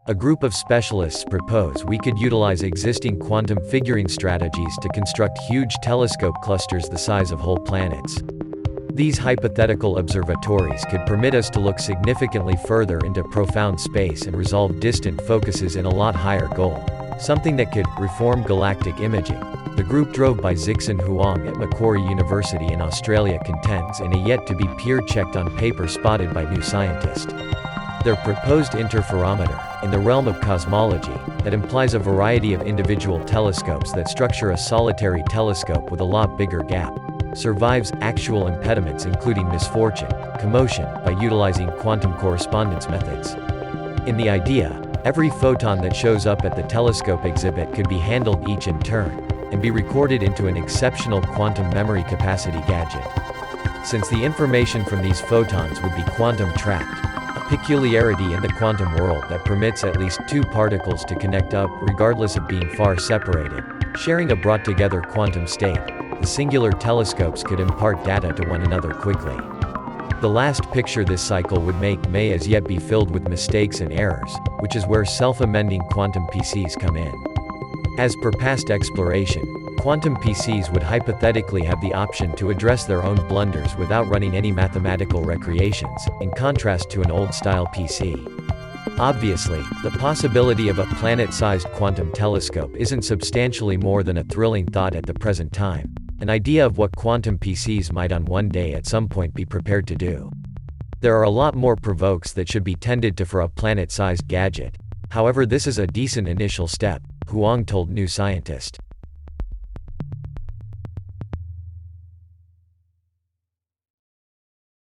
A group of specialists propose we could utilize existing quantum figuring strategies to construct huge telescope clusters the size of whole planets. These hypothetical observatories could permit us to look significantly further into profound space and resolve distant focuses in a lot higher goal. Something that could reform galactic imaging. The group drove by Zixin Huang at Macquarie University in Australia contends in a yet-to-be peer-checked on paper spotted by New Scientist. Their proposed interferometer, in the realm of cosmology, that implies a variety of individual telescopes that structure a solitary telescope with a lot bigger gap, survives actual impediments including misfortune, commotion, by utilizing quantum correspondence methods. In the idea, every photon that shows up at the telescope exhibit could be handled each in turn, and be recorded into an exceptional quantum memory capacity gadget. Since the information from these photons would be quantum trapped, a peculiarity in the quantum world that permits at least two particles to connect up regardless of being far separated, sharing a brought-together quantum state, the singular telescopes could impart data to one another quickly. The last picture this cycle would make may as yet be filled with mistakes and errors, which is where self-amending quantum PCs come in. As per past exploration, quantum PCs would hypothetically have the option to address their own blunders without running any mathematical recreations, in contrast to an old-style PC. Obviously, the possibility of a planet-sized quantum telescope isn't substantially more than a thrilling thought at the present time, an idea of what quantum PCs might on one day at some point be prepared to do. There are a lot more provokes that should be tended to for a planet-sized gadget. However, this is a decent initial step, Huang told New Scientist.